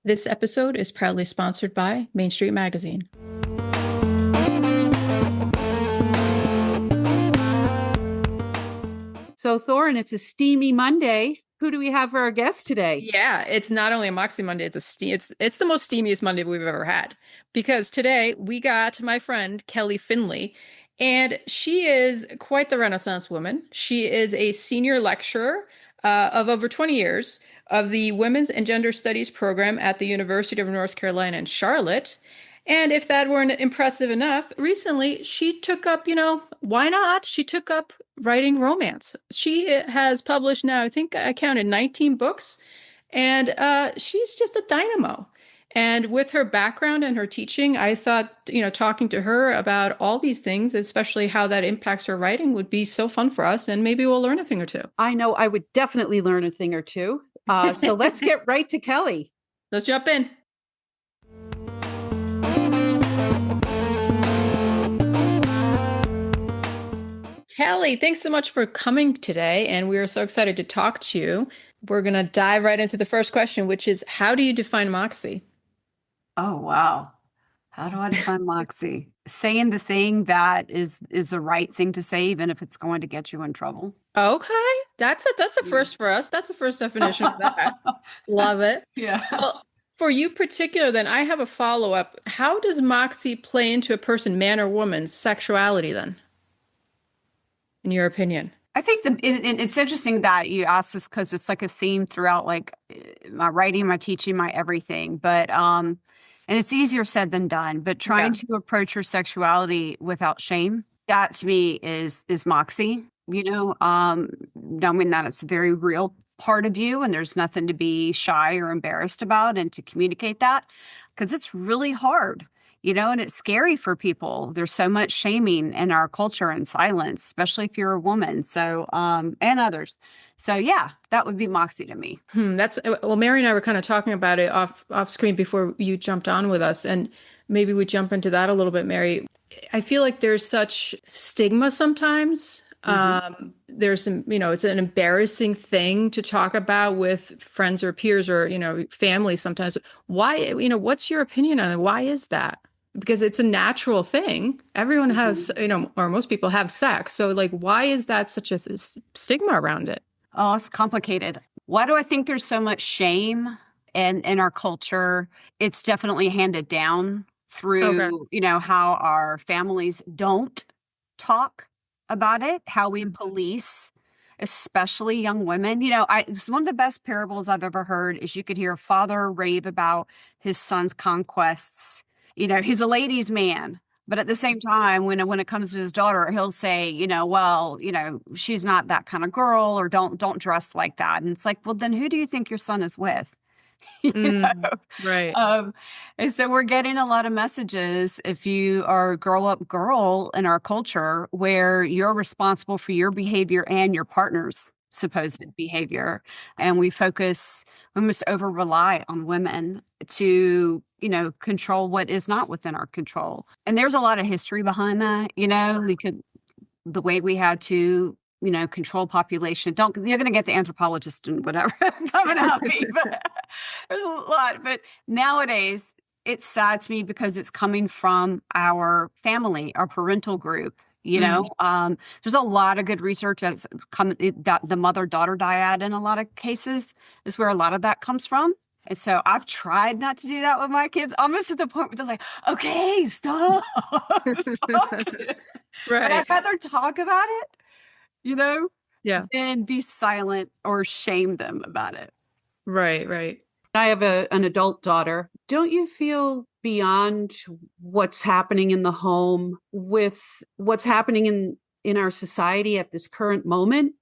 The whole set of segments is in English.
This episode is proudly sponsored by Main Street Magazine. So, Thorin, it's a steamy Monday. Who do we have for our guest today? Yeah, it's not only a Moxie Monday, it's the most steamiest Monday we've ever had. Because today we got my friend Kelly Finley, and she is quite the Renaissance woman. She is a senior lecturer of over 20 years of the Women's and Gender Studies program at the University of North Carolina in Charlotte. And if that weren't impressive enough, recently she took up, why not? She took up writing romance. She has published now, I think I counted 19 books, and she's just a dynamo. And with her background and her teaching, I thought, talking to her about all these things, especially how that impacts her writing, would be so fun for us. And maybe we'll learn a thing or two. I know I would definitely learn a thing or two. So let's get right to Kelly. Let's jump in. Kelly, thanks so much for coming today, and we are so excited to talk to you. We're going to dive right into the first question, which is, how do you define Moxie? Oh, wow. How do I define Moxie? Saying the thing that is the right thing to say, even if it's going to get you in trouble. Okay, that's a first for us. That's the first definition of that. Love it. Yeah. Well, for you particular, then, I have a follow-up. How does Moxie play into a person, man or woman's sexuality then, in your opinion? I think it's interesting that you asked this because it's like a theme throughout like my writing, my teaching, my everything. But and it's easier said than done. But trying to approach your sexuality without shame, that to me is Moxie. Knowing that it's a very real part of you and there's nothing to be shy or embarrassed about, and to communicate that, because it's really hard. And it's scary for people. There's so much shaming in our culture and silence, especially if you're a woman. So, and others. So yeah, that would be Moxie to me. Well, Mary and I were kind of talking about it off screen before you jumped on with us, and maybe we jump into that a little bit, Mary. I feel like there's such stigma sometimes. There's some, it's an embarrassing thing to talk about with friends or peers or, family sometimes. Why, what's your opinion on it? Why is that? Because it's a natural thing. Everyone has, or most people have sex. So like, why is that such a stigma around it? Oh, it's complicated. Why do I think there's so much shame in our culture? It's definitely handed down through, how our families don't talk about it, how we police, especially young women. It's one of the best parables I've ever heard is you could hear a father rave about his son's conquests. He's a ladies' man, but at the same time, when it comes to his daughter, he'll say, she's not that kind of girl, or don't dress like that. And it's like, well, then who do you think your son is with? Right. And so we're getting a lot of messages if you are a grow up girl in our culture where you're responsible for your behavior and your partner's supposed behavior. And we must over rely on women to, control what is not within our control. And there's a lot of history behind that, the way we had to, control population. You're going to get the anthropologist and whatever coming at me, but there's a lot. But nowadays, it's sad to me because it's coming from our family, our parental group. There's a lot of good research that's that the mother-daughter dyad in a lot of cases is where a lot of that comes from. And so I've tried not to do that with my kids, almost to the point where they're like, okay, stop. Right. But I'd rather talk about it, than be silent or shame them about it. Right. I have an adult daughter. Don't you feel beyond what's happening in the home with what's happening in our society at this current moment?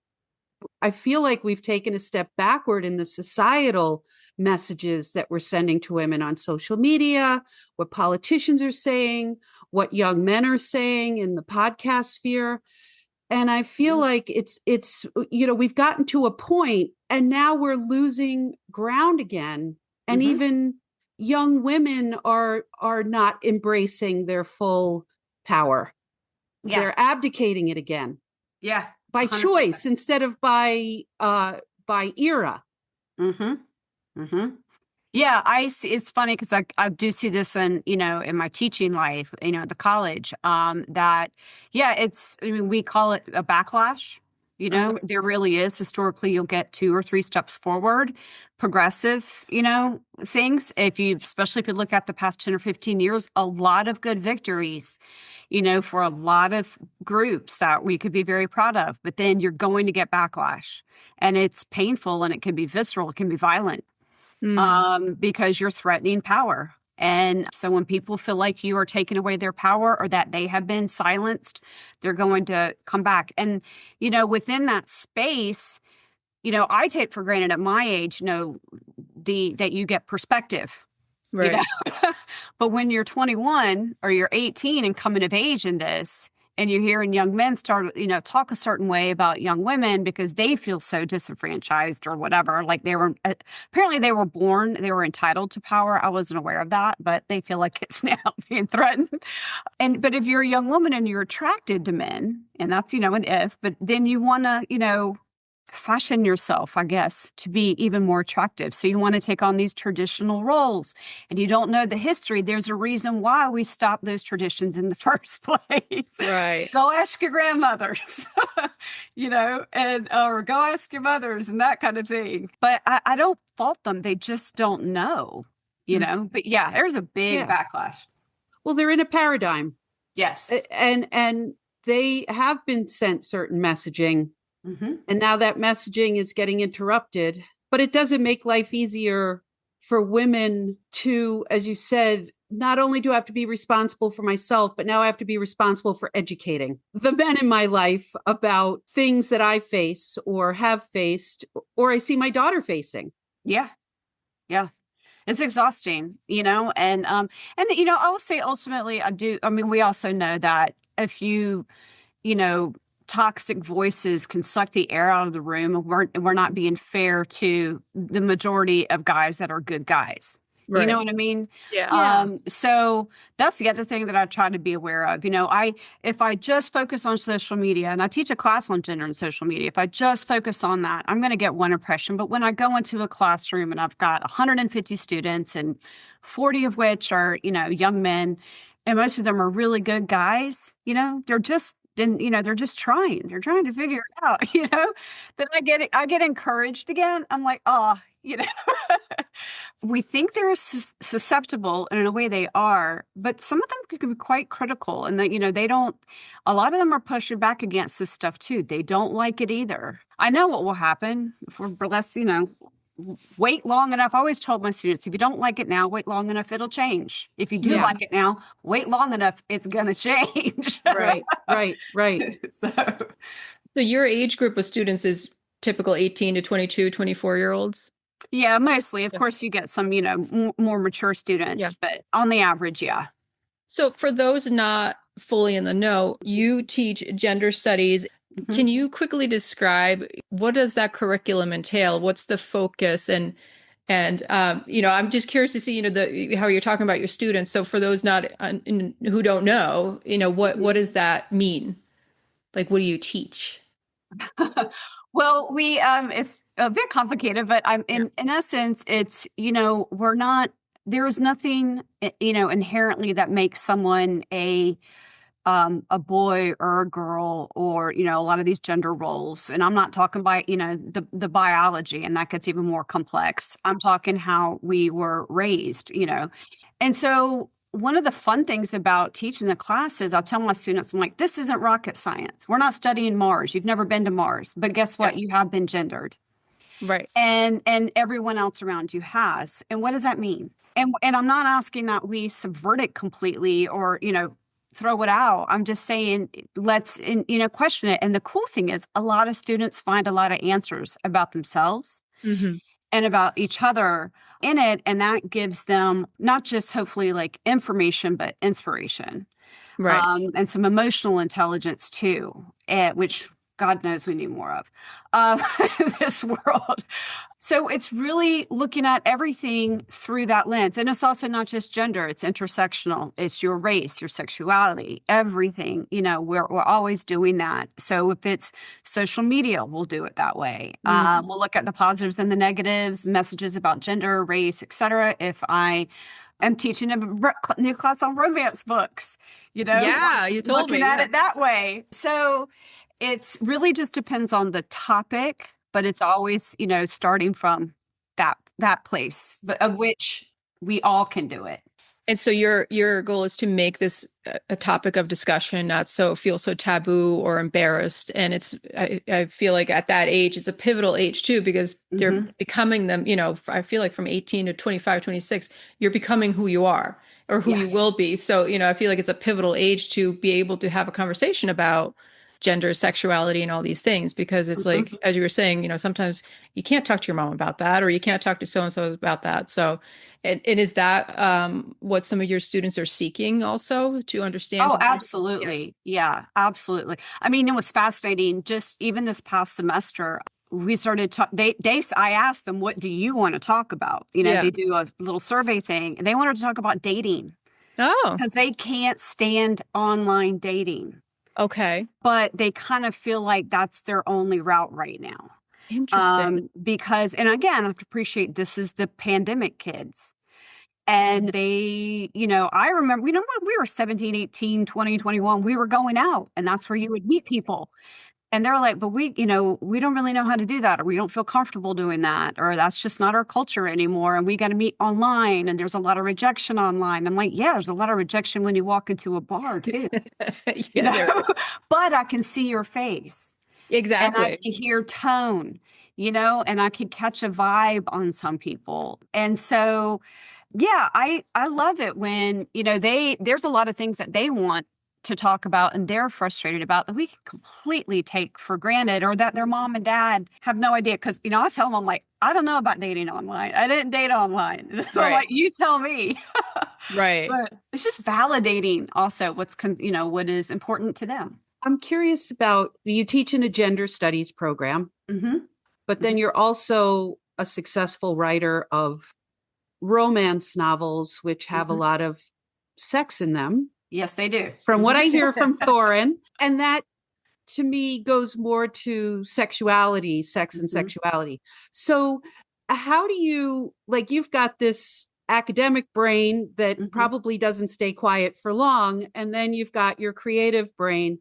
I feel like we've taken a step backward in the societal messages that we're sending to women on social media, what politicians are saying, what young men are saying in the podcast sphere. And I feel like it's we've gotten to a point and now we're losing ground again. And even young women are not embracing their full power. Yeah. They're abdicating it again. Yeah. By 100%. Choice instead of by era. Yeah, I see. It's funny because I do see this in, in my teaching life, at the college, that, yeah, I mean, we call it a backlash. Okay. There really is. Historically, you'll get 2 or 3 steps forward, progressive, things. Especially if you look at the past 10 or 15 years, a lot of good victories, for a lot of groups that we could be very proud of. But then you're going to get backlash, and it's painful, and it can be visceral, it can be violent, Mm, because you're threatening power. And so when people feel like you are taking away their power or that they have been silenced, they're going to come back. And, within that space, I take for granted at my age, that you get perspective, you know. right. But when you're 21 or you're 18 and coming of age in this, and you're hearing young men start, talk a certain way about young women because they feel so disenfranchised or whatever, like apparently they were entitled to power. I wasn't aware of that, but they feel like it's now being threatened. But if you're a young woman and you're attracted to men, and that's, an if, but then you want to, fashion yourself, I guess, to be even more attractive. So you want to take on these traditional roles, and you don't know the history. There's a reason why we stopped those traditions in the first place. Right. Go ask your grandmothers, and or go ask your mothers and that kind of thing. But I don't fault them. They just don't know, But yeah, there's a big Yeah. backlash. Well, they're in a paradigm, Yes. and they have been sent certain messaging. Mm-hmm. And now that messaging is getting interrupted, but it doesn't make life easier for women to, as you said, not only do I have to be responsible for myself, but now I have to be responsible for educating the men in my life about things that I face or have faced, or I see my daughter facing. Yeah. Yeah. It's exhausting, I will say ultimately I mean, we also know that if you know, toxic voices can suck the air out of the room. We're not being fair to the majority of guys that are good guys. You know Right. what I mean? Yeah. So that's the other thing that I try to be aware of. If I just focus on social media, and I teach a class on gender and social media, if I just focus on that, I'm going to get one impression. But when I go into a classroom and I've got 150 students and 40 of which are, young men, and most of them are really good guys, they're just trying. They're trying to figure it out, Then I get encouraged again. I'm like, oh, we think they're susceptible, and in a way they are, but some of them can be quite critical, and that, they don't, a lot of them are pushing back against this stuff too. They don't like it either. I know what will happen if we're less, wait long enough. I always told my students, if you don't like it now, wait long enough, it'll change. If you do Yeah. like it now, wait long enough, it's going to change. Right. So, So your age group of students is typical 18 to 22, 24-year-olds? yeah, mostly. Of Yeah. course, you get some, more mature students, Yeah. but on the average, yeah. So for those not fully in the know, you teach gender studies. Mhm. Can you quickly describe what does that curriculum entail? What's the focus? And I'm just curious to see, how you're talking about your students. So for those not who don't know, what does that mean? Like, what do you teach? Well, it's a bit complicated, but in essence, it's, there is nothing, inherently that makes someone a boy or a girl, or, a lot of these gender roles. And I'm not talking about, the biology, and that gets even more complex. I'm talking how we were raised, And so one of the fun things about teaching the class is I'll tell my students, I'm like, this isn't rocket science. We're not studying Mars. You've never been to Mars, but guess what? You have been gendered. Right. And everyone else around you has. And what does that mean? And I'm not asking that we subvert it completely or, throw it out. I'm just saying, let's, question it. And the cool thing is a lot of students find a lot of answers about themselves Mm-hmm. and about each other in it. And that gives them not just hopefully like information, but inspiration. Right. And some emotional intelligence too, which God knows we need more of this world. So it's really looking at everything through that lens. And it's also not just gender, it's intersectional. It's your race, your sexuality, everything. We're always doing that. So if it's social media, we'll do it that way. We'll look at the positives and the negatives, messages about gender, race, etc. If I am teaching a new class on romance books, Yeah, you told me. looking at it that way. So it's really just depends on the topic, but it's always, starting from that place, but of which we all can do it. And so your goal is to make this a topic of discussion, not feel so taboo or embarrassed. And I feel like at that age, it's a pivotal age too, because they're becoming them, I feel like from 18 to 25, 26, you're becoming who you are or who you will be. So, I feel like it's a pivotal age to be able to have a conversation about gender, sexuality, and all these things, because it's like, as you were saying, sometimes you can't talk to your mom about that, or you can't talk to so-and-so about that. So, and is that what some of your students are seeking also to understand? Oh, absolutely. Yeah, absolutely. I mean, it was fascinating. Just even this past semester, we started I asked them, what do you want to talk about? They do a little survey thing, and they wanted to talk about dating. Oh, because they can't stand online dating. Okay. But they kind of feel like that's their only route right now. Interesting. Because, and again, I have to appreciate this is the pandemic kids. And they, I remember, when we were 17, 18, 20, 21, we were going out, and that's where you would meet people. And they're like, but we don't really know how to do that, or we don't feel comfortable doing that, or that's just not our culture anymore. And we got to meet online, and there's a lot of rejection online. I'm like, yeah, there's a lot of rejection when you walk into a bar too, but I can see your face. Exactly. And I can hear tone, and I can catch a vibe on some people. And so, yeah, I love it when, there's a lot of things that they want to talk about and they're frustrated about that we can completely take for granted, or that their mom and dad have no idea. Cause I tell them, I'm like, I don't know about dating online. I didn't date online. So I'm like, you tell me. Right. But it's just validating also what is important to them. I'm curious about, you teach in a gender studies program, but then you're also a successful writer of romance novels, which have a lot of sex in them. Yes, they do. From what I hear from Thorin. And that to me goes more to sexuality, sex and sexuality. So how do you, you've got this academic brain that probably doesn't stay quiet for long, and then you've got your creative brain.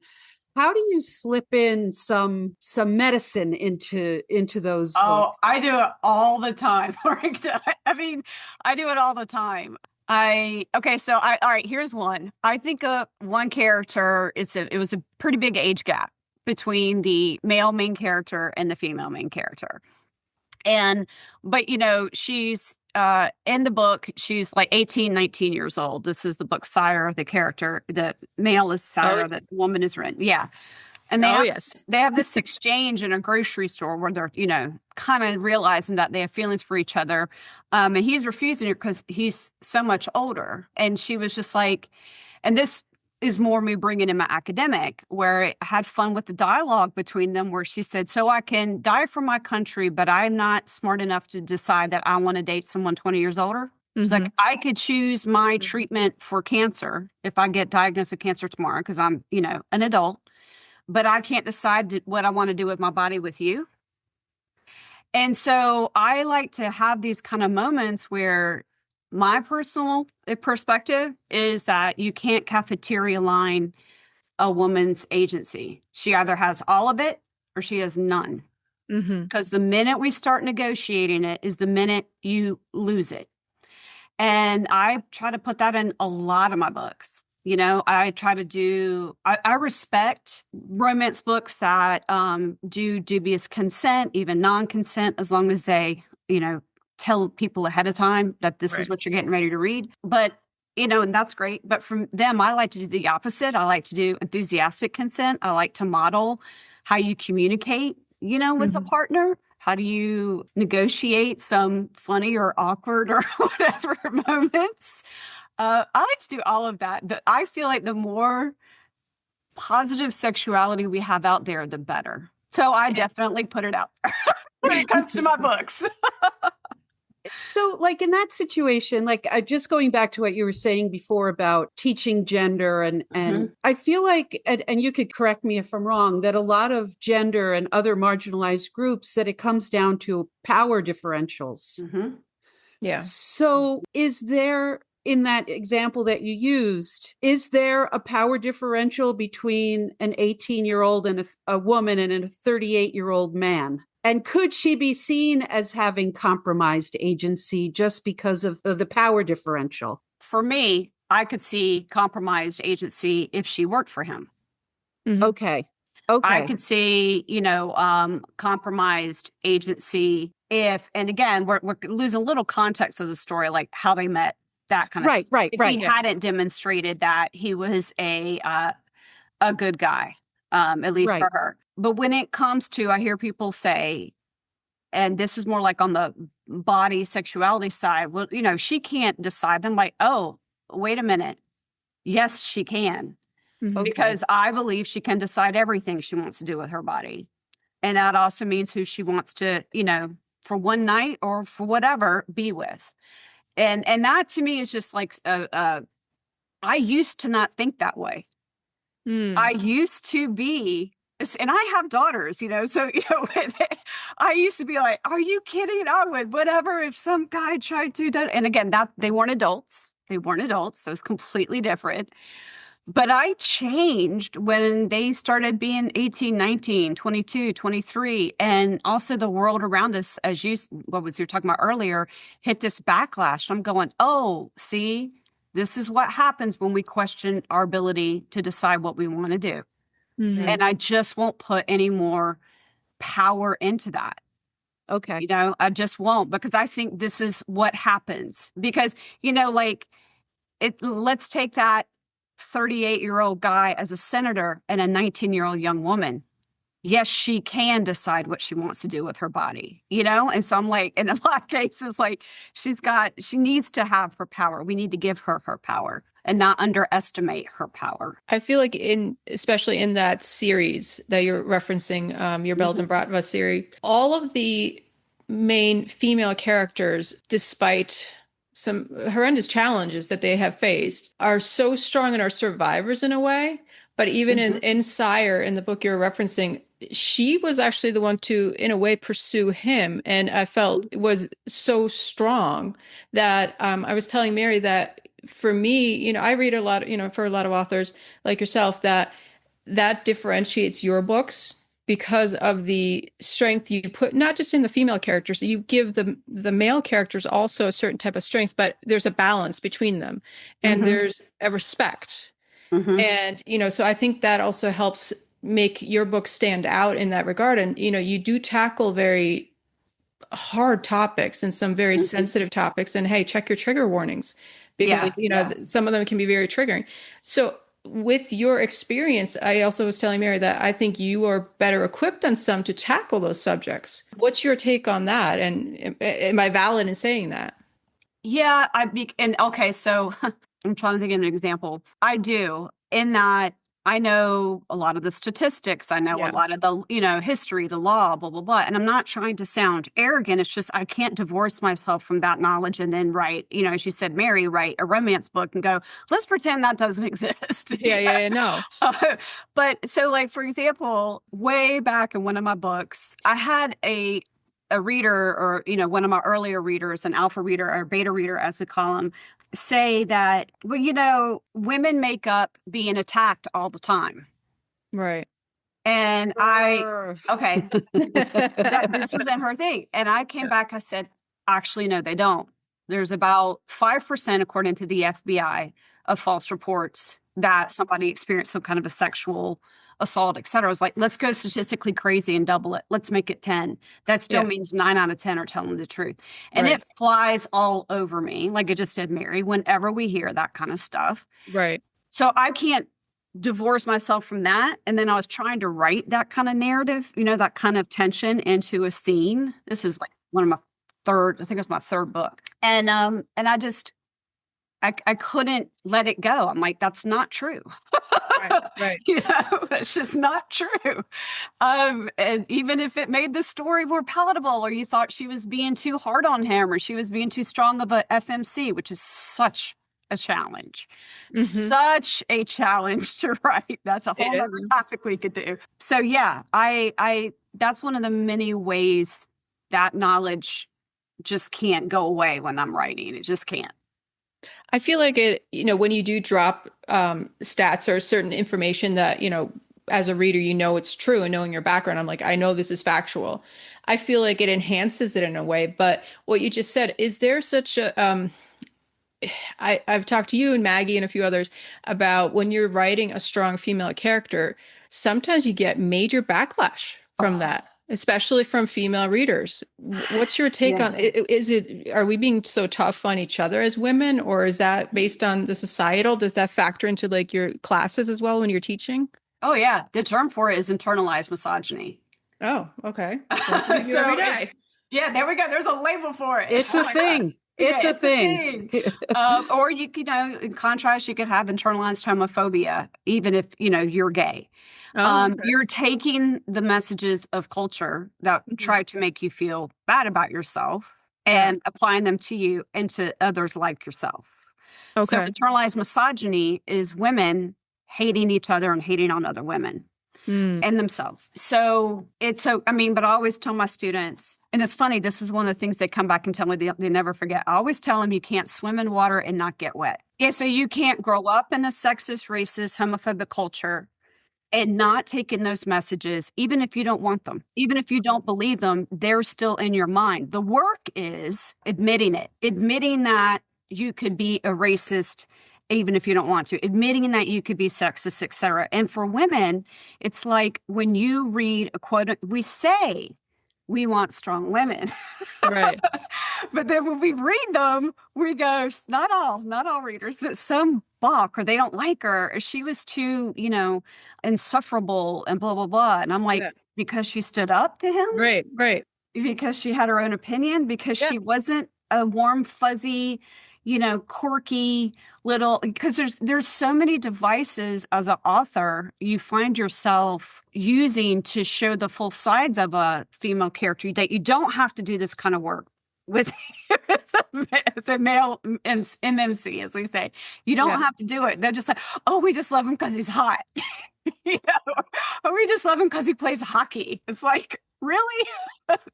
How do you slip in some medicine into those books? I do it all the time. I mean, I do it all the time. All right, here's one. I think of one character, it was a pretty big age gap between the male main character and the female main character. But she's in the book, she's like 18, 19 years old. This is the book Sire, the character, the male is Sire, the woman is Ren. Yeah. And they have this exchange in a grocery store where they're, kind of realizing that they have feelings for each other. And he's refusing her because he's so much older. And she was just like, and this is more me bringing in my academic, where I had fun with the dialogue between them, where she said, so I can die for my country, but I'm not smart enough to decide that I want to date someone 20 years older. It's like, I could choose my treatment for cancer if I get diagnosed with cancer tomorrow, because I'm, an adult. But I can't decide what I want to do with my body with you. And so I like to have these kind of moments where my personal perspective is that you can't cafeteria line a woman's agency. She either has all of it or she has none. Because the minute we start negotiating it is the minute you lose it. And I try to put that in a lot of my books. I try to do, I respect romance books that do dubious consent, even non-consent, as long as they, tell people ahead of time that this is what you're getting ready to read. But, and that's great. But from them, I like to do the opposite. I like to do enthusiastic consent. I like to model how you communicate, with a partner. How do you negotiate some funny or awkward or whatever moments? I like to do all of that. I feel like the more positive sexuality we have out there, the better. So I definitely put it out there when it comes to my books. So, like in that situation, like just going back to what you were saying before about teaching gender, and I feel like, and you could correct me if I'm wrong, that a lot of gender and other marginalized groups, that it comes down to power differentials. Yeah. So, is there, in that example that you used, is there a power differential between an 18-year-old and a woman and a 38-year-old man? And could she be seen as having compromised agency just because of the power differential? For me, I could see compromised agency if she worked for him. Okay. I could see, compromised agency if, and again, we're losing a little context of the story, like how they met, that kind of thing. Right. He hadn't demonstrated that he was a good guy, at least for her. But when it comes to, I hear people say, and this is more like on the body sexuality side, well, she can't decide. I'm like, oh, wait a minute. Yes, she can. Because I believe she can decide everything she wants to do with her body. And that also means who she wants to, for one night or for whatever, be with. And that to me is just like, I used to not think that way. I used to be, and I have daughters, so, I used to be like, are you kidding? I would, whatever, if some guy tried to, and again, that they weren't adults. So it's completely different. But I changed when they started being 18, 19, 22, 23. And also the world around us, as you were talking about earlier, hit this backlash. I'm going, oh, see, this is what happens when we question our ability to decide what we want to do. And I just won't put any more power into that. Okay. I just won't, because I think this is what happens. Because, let's take that 38-year-old guy as a senator and a 19-year-old young woman. Yes, she can decide what she wants to do with her body, And so I'm like, in a lot of cases, like she needs to have her power. We need to give her power and not underestimate her power. I feel like especially in that series that you're referencing, your Bells and Bratva series, all of the main female characters, despite some horrendous challenges that they have faced, are so strong and are survivors in a way. But even in Sire, in the book you're referencing, she was actually the one to, in a way, pursue him. And I felt was so strong that I was telling Mary that for me, I read a lot, for a lot of authors like yourself, that differentiates your books because of the strength you put, not just in the female characters, you give the male characters also a certain type of strength, but there's a balance between them and there's a respect. And, so I think that also helps make your book stand out in that regard. And, you do tackle very hard topics and some very sensitive topics. And hey, check your trigger warnings because, some of them can be very triggering. So with your experience, I also was telling Mary that I think you are better equipped than some to tackle those subjects. What's your take on that? And am I valid in saying that? Yeah, okay, so I'm trying to think of an example. I do, in that I know a lot of the statistics. I know a lot of the, history, the law, blah, blah, blah. And I'm not trying to sound arrogant. It's just I can't divorce myself from that knowledge and then write, as you said, Mary, write a romance book and go, let's pretend that doesn't exist. No. But so, like, for example, way back in one of my books, I had a reader, or, one of my earlier readers, an alpha reader or beta reader, as we call them, say that, well, women make up being attacked all the time. Right. And this was in her thing. And I came back, I said, actually, no, they don't. There's about 5%, according to the FBI, of false reports that somebody experienced some kind of a sexual assault, et cetera. I was like, let's go statistically crazy and double it. Let's make it 10. That still means 9 out of 10 are telling the truth. And it flies all over me, like it just did Mary, whenever we hear that kind of stuff. Right. So I can't divorce myself from that. And then I was trying to write that kind of narrative, that kind of tension into a scene. This is like one of my I think it was my third book. And I just, I couldn't let it go. I'm like, that's not true. Right. That's just not true. And even if it made the story more palatable, or you thought she was being too hard on him, or she was being too strong of a FMC, which is such a challenge, such a challenge to write. That's a whole other topic we could do. So yeah, I that's one of the many ways that knowledge just can't go away when I'm writing. It just can't. I feel like it, when you do drop stats or certain information that, as a reader, it's true, and knowing your background, I'm like, I know this is factual. I feel like it enhances it in a way. But what you just said, is there such a, I've talked to you and Maggie and a few others about when you're writing a strong female character, sometimes you get major backlash from that, especially from female readers. What's your take on it? Are we being so tough on each other as women, or is that based on the societal? Does that factor into like your classes as well when you're teaching? Oh yeah. The term for it is internalized misogyny. Oh, okay. Well, So every day. yeah, there we go. There's a label for it. It's a thing. It's a thing. Or in contrast, you could have internalized homophobia, even if, you're gay. Okay. You're taking the messages of culture that try to make you feel bad about yourself and applying them to you and to others like yourself. Okay. So internalized misogyny is women hating each other and hating on other women and themselves. So but I always tell my students, and it's funny, this is one of the things they come back and tell me they never forget. I always tell them you can't swim in water and not get wet. Yeah, so you can't grow up in a sexist, racist, homophobic culture and not take in those messages, even if you don't want them, even if you don't believe them, they're still in your mind. The work is admitting it, admitting that you could be a racist, even if you don't want to, admitting that you could be sexist, etc. And for women, it's like when you read a quote, we say we want strong women. Right. But then when we read them, we go, not all readers, but some balk, or they don't like her, or she was too, insufferable and blah, blah, blah. And I'm like, because she stood up to him? Right. Because she had her own opinion, because she wasn't a warm, fuzzy, quirky little, because there's so many devices as an author you find yourself using to show the full sides of a female character, that you don't have to do this kind of work with the male MMC, as we say. You don't have to do it. They're just like, oh, we just love him because he's hot. Or we just love him because he plays hockey. It's like, really?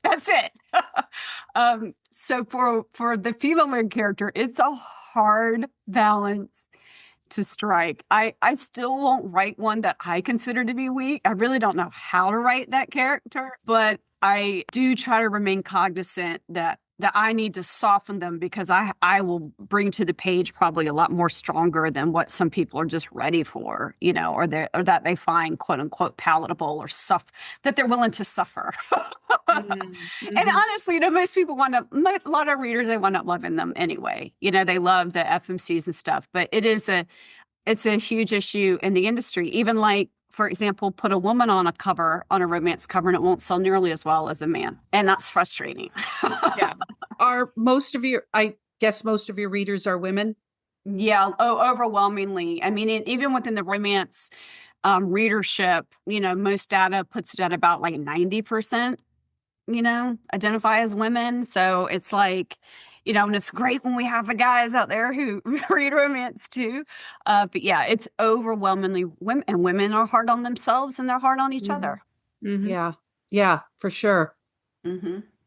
That's it. So for the female main character, it's a hard balance to strike. I still won't write one that I consider to be weak. I really don't know how to write that character, but I do try to remain cognizant that I need to soften them, because I will bring to the page probably a lot more stronger than what some people are just ready for, or that they find quote unquote palatable, or that they're willing to suffer. And honestly, most people a lot of readers, they wind up loving them anyway. They love the FMCs and stuff, but it's a huge issue in the industry. Even like, for example, put a woman on a romance cover, and it won't sell nearly as well as a man. And that's frustrating. Yeah. I guess most of your readers are women? Yeah. Oh, overwhelmingly. I mean, even within the romance readership, most data puts it at about like 90%, identify as women. So it's like, and it's great when we have the guys out there who read romance too. But yeah, it's overwhelmingly women, and women are hard on themselves and they're hard on each other. Yeah. Yeah, for sure.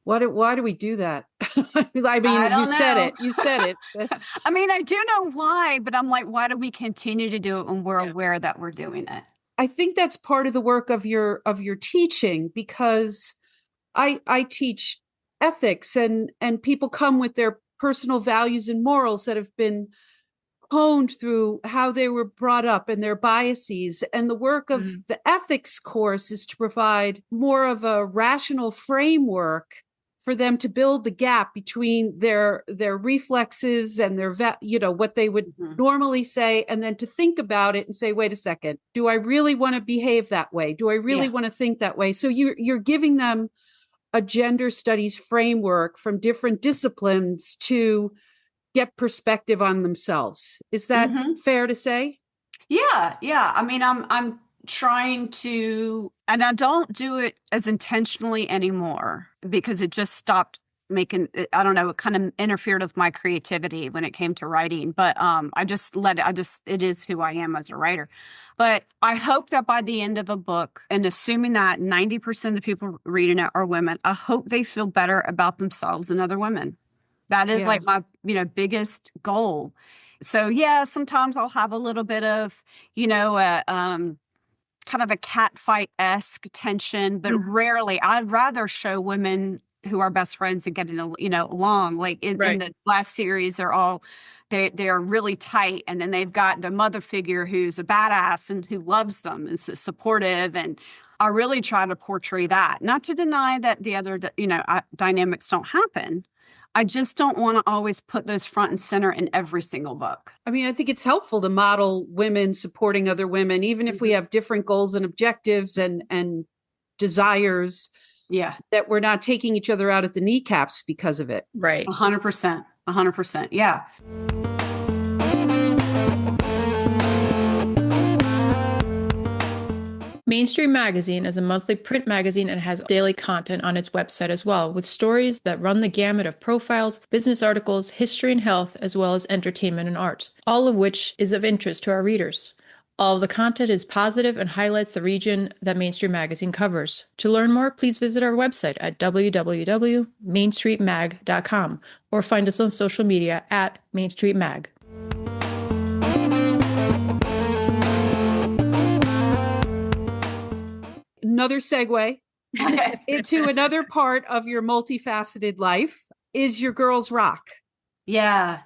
Why do we do that? I mean, you said it. I mean, I do know why, but I'm like, why do we continue to do it when we're aware that we're doing it? I think that's part of the work of your teaching, because I teach ethics, and people come with their personal values and morals that have been honed through how they were brought up and their biases. And the work of the ethics course is to provide more of a rational framework for them to build the gap between their reflexes and their what they would normally say, and then to think about it and say, wait a second, do I really want to behave that way? Do I really want to think that way? So you're giving them a gender studies framework from different disciplines to get perspective on themselves. Is that fair to say? Yeah. I mean, I'm trying to, and I don't do it as intentionally anymore because it just stopped making, I don't know, it kind of interfered with my creativity when it came to writing. But I just let it, it is who I am as a writer. But I hope that by the end of a book, and assuming that 90% of the people reading it are women, I hope they feel better about themselves and other women. That is Yeah. like my, biggest goal. So yeah, sometimes I'll have a little bit of, kind of a cat fight-esque tension, but rarely. I'd rather show women who are best friends and getting, along. Like in Right. the last series, they are really tight, and then they've got the mother figure who's a badass and who loves them and is supportive. And I really try to portray that, not to deny that the other, dynamics don't happen. I just don't want to always put those front and center in every single book. I mean, I think it's helpful to model women supporting other women, even if we have different goals and objectives and desires. Yeah. That we're not taking each other out at the kneecaps because of it. Right. 100%. 100%. Yeah. Mainstream Magazine is a monthly print magazine and has daily content on its website as well, with stories that run the gamut of profiles, business articles, history and health, as well as entertainment and art, all of which is of interest to our readers. All of the content is positive and highlights the region that Mainstream Magazine covers. To learn more, please visit our website at www.mainstreetmag.com or find us on social media at Main Street Mag. Another segue into another part of your multifaceted life is your girls rock. Yeah.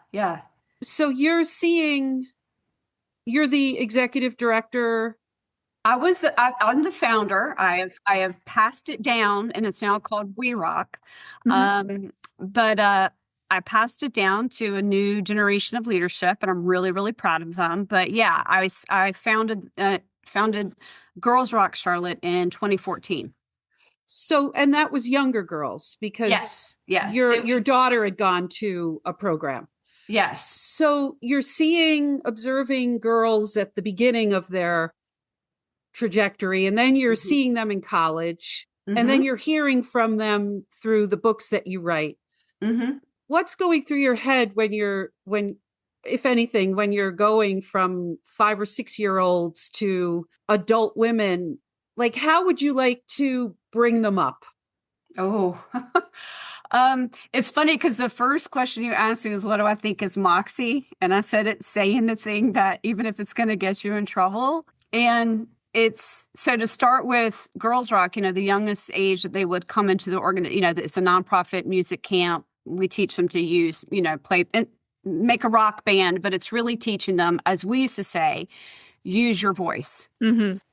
So you're the executive director. I'm the founder. I have passed it down, and it's now called We Rock. But I passed it down to a new generation of leadership, and I'm really, really proud of them. But yeah, I founded Girls Rock Charlotte in 2014. So, and that was younger girls because Yes, your daughter had gone to a program. Yes. So you're observing girls at the beginning of their trajectory, and then you're seeing them in college, and then you're hearing from them through the books that you write. What's going through your head if anything, when you're going from 5 or 6 year olds to adult women? Like, how would you like to bring them up? Oh, it's funny because the first question you asked me was, what do I think is Moxie? And I said it's saying the thing that even if it's going to get you in trouble. And so to start with Girls Rock, the youngest age that they would come into the it's a nonprofit music camp. We teach them to use, play and make a rock band, but it's really teaching them, as we used to say, use your voice.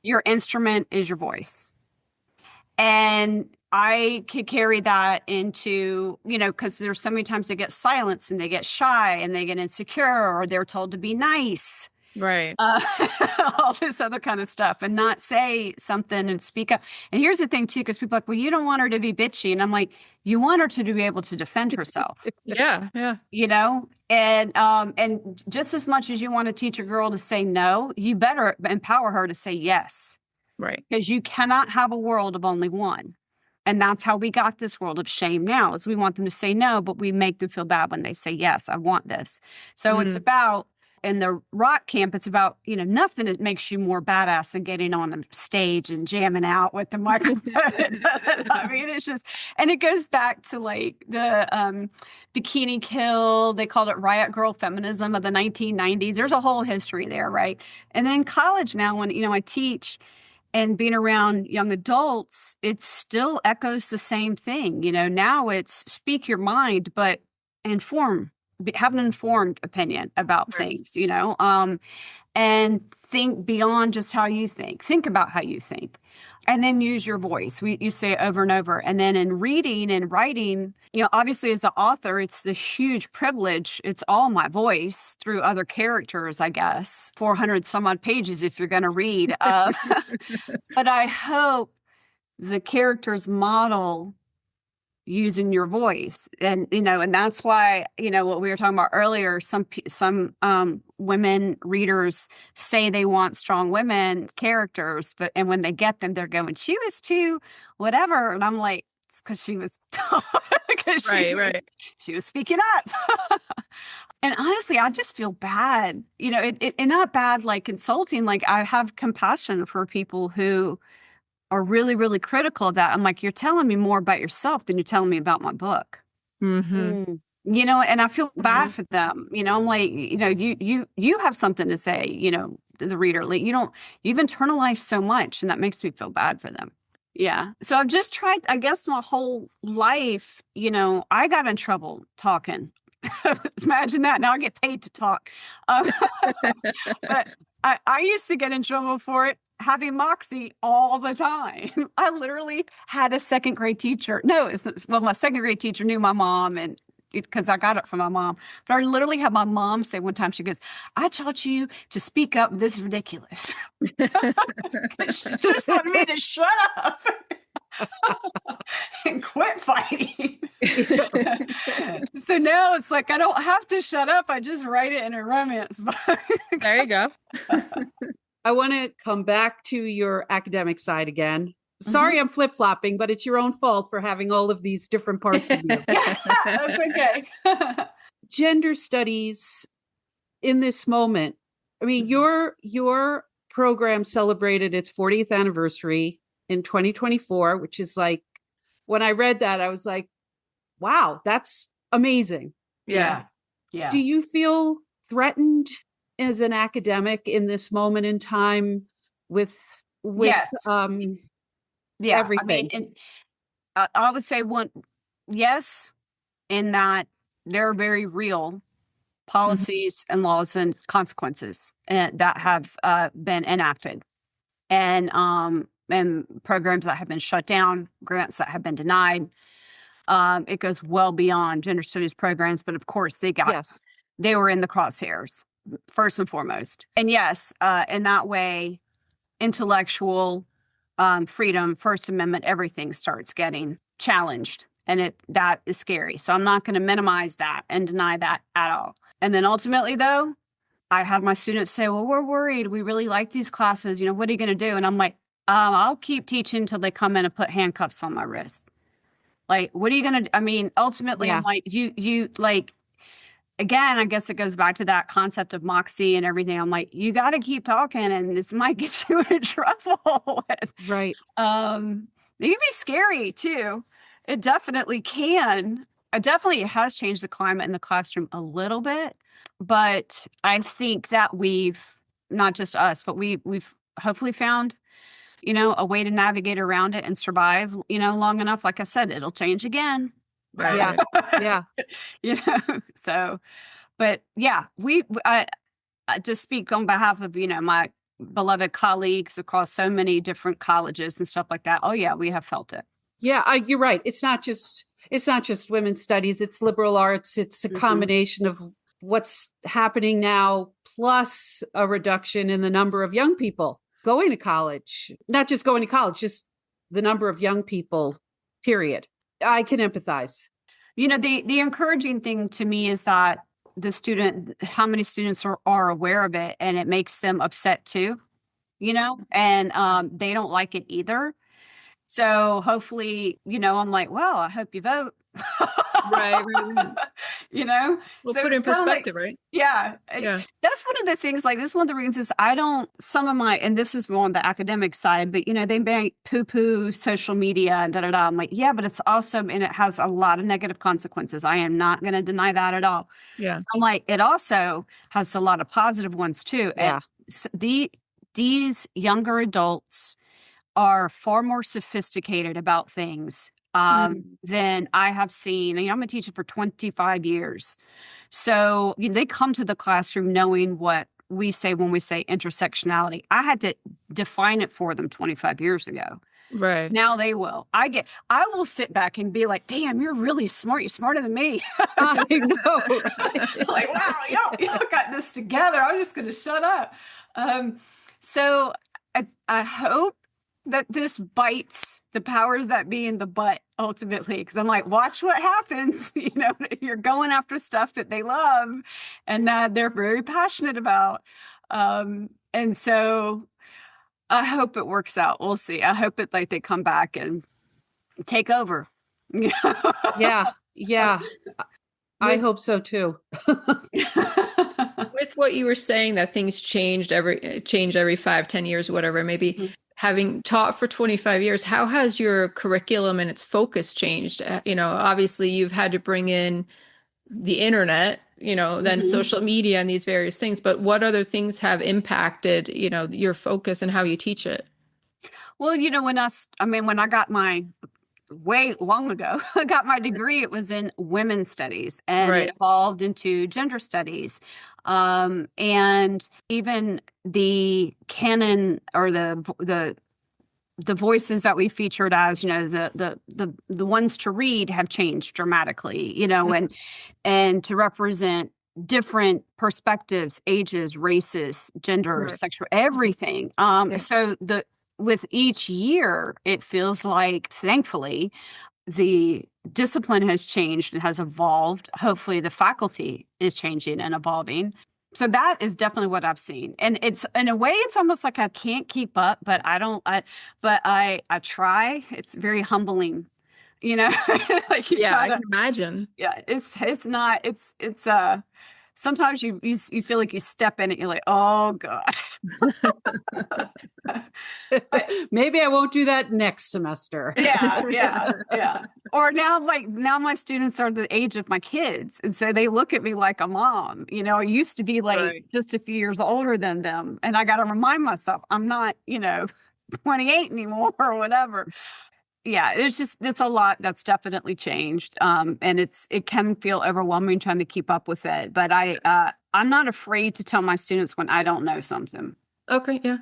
Your instrument is your voice. And I could carry that into, because there's so many times they get silenced and they get shy and they get insecure, or they're told to be nice. Right. All this other kind of stuff, and not say something and speak up. And here's the thing too, because people are like, well, you don't want her to be bitchy. And I'm like, you want her to be able to defend herself. Yeah. And just as much as you want to teach a girl to say no, you better empower her to say yes. Right. Because you cannot have a world of only one. And that's how we got this world of shame now, is we want them to say no, but we make them feel bad when they say, yes, I want this. So it's about, in the rock camp, it's about, nothing that makes you more badass than getting on the stage and jamming out with the microphone. I mean, it's just, and it goes back to like the Bikini Kill. They called it Riot Girl Feminism of the 1990s. There's a whole history there, right? And then college now, when, I teach and being around young adults, it still echoes the same thing. Now it's speak your mind, but have an informed opinion about things, and think beyond just how you think. Think about how you think, and then use your voice. You say it over and over. And then in reading and writing, obviously as the author, it's the huge privilege. It's all my voice through other characters, I guess. 400 some odd pages if you're going to read. But I hope the characters model using your voice. And, and that's why, what we were talking about earlier, some women readers say they want strong women characters, and when they get them, they're going, she was too whatever. And I'm like, it's because she was, because Right. She was speaking up. And honestly, I just feel bad, and not bad, like insulting. Like, I have compassion for people who are really, really critical of that. I'm like, you're telling me more about yourself than you're telling me about my book. Mm-hmm. And I feel bad for them. I'm like, you have something to say, the reader. Like, you've internalized so much, and that makes me feel bad for them. Yeah. So I've just tried, I guess, my whole life, I got in trouble talking. Imagine that. Now I get paid to talk. But I used to get in trouble for it, having Moxie all the time. I literally had a second grade teacher. No, my second grade teacher knew my mom, and because I got it from my mom. But I literally had my mom say one time, she goes, I taught you to speak up. This is ridiculous. She just wanted me to shut up and quit fighting. So now it's like, I don't have to shut up. I just write it in a romance book. There you go. I want to come back to your academic side again. Sorry, I'm flip-flopping, but it's your own fault for having all of these different parts of you. That's okay. Gender studies in this moment. I mean, your program celebrated its 40th anniversary in 2024, which is like, when I read that, I was like, wow, that's amazing. Yeah. Do you feel threatened as an academic in this moment in time with Yes. everything? I mean, and I would say yes, in that there are very real policies and laws and consequences that have been enacted, and programs that have been shut down, grants that have been denied. It goes well beyond gender studies programs, but of course they were in the crosshairs first and foremost. And yes, in that way, intellectual freedom, First Amendment, everything starts getting challenged, and that is scary. So I'm not going to minimize that and deny that at all. And then ultimately, though, I had my students say, well, we're worried. We really like these classes. What are you going to do? And I'm like, I'll keep teaching until they come in and put handcuffs on my wrist. Like, what are you going to do? I mean, ultimately, I'm like, you like, again, I guess it goes back to that concept of Moxie and everything. I'm like, you got to keep talking, and this might get you in trouble. Right. It can be scary too. It definitely can. It definitely has changed the climate in the classroom a little bit, but I think that we've, not just us, but we've hopefully found, a way to navigate around it and survive, long enough. Like I said, it'll change again. Right. Yeah. So, but yeah, I to speak on behalf of, my beloved colleagues across so many different colleges and stuff like that. Oh yeah, we have felt it. Yeah, you're right. It's not just women's studies, it's liberal arts. It's a combination of what's happening now, plus a reduction in the number of young people going to college, not just going to college, just the number of young people, period. I can empathize. The encouraging thing to me is that how many students are aware of it, and it makes them upset too, and they don't like it either. So hopefully, I'm like, well, I hope you vote. Right. We'll So put it in perspective, right? Yeah. Yeah. That's one of the things, like, this is one of the reasons and this is more on the academic side, but, they may poo-poo social media and da-da-da. I'm like, yeah, but it's awesome. And it has a lot of negative consequences. I am not going to deny that at all. Yeah. I'm like, it also has a lot of positive ones too. Yeah. And these younger adults are far more sophisticated about things than I have seen. I'm a teacher for 25 years. So they come to the classroom knowing what we say when we say intersectionality. I had to define it for them 25 years ago. Right. Now they will. I will sit back and be like, damn, you're really smart. You're smarter than me. I know. Like, wow, y'all got this together. I'm just going to shut up. So I hope that this bites the powers that be in the butt ultimately. Because I'm like, watch what happens. You're going after stuff that they love and that they're very passionate about. And so I hope it works out. We'll see. I hope it like they come back and take over. Yeah. I hope so too. With what you were saying that things change every 5-10 years, whatever, maybe having taught for 25 years, how has your curriculum and its focus changed? Obviously you've had to bring in the internet, then social media and these various things, but what other things have impacted, your focus and how you teach it? Well, when I got my way long ago, I got my degree, it was in women's studies and it evolved into gender studies. And even the canon or the voices that we featured as, the ones to read have changed dramatically, and to represent different perspectives, ages, races, genders, sexual, everything. So with each year, it feels like, thankfully, the discipline has changed and has evolved. Hopefully the faculty is changing and evolving. So that is definitely what I've seen. And it's, in a way, it's almost like I can't keep up, but I try. It's very humbling, like I can imagine. Yeah. It's not, sometimes you feel like you step in it. You're like, oh God. Maybe I won't do that next semester. Yeah. Or now my students are the age of my kids. And so they look at me like a mom. I used to be like just a few years older than them. And I got to remind myself, I'm not, 28 anymore or whatever. Yeah, it's a lot that's definitely changed. And it can feel overwhelming trying to keep up with it. But I'm not afraid to tell my students when I don't know something. Okay, yeah.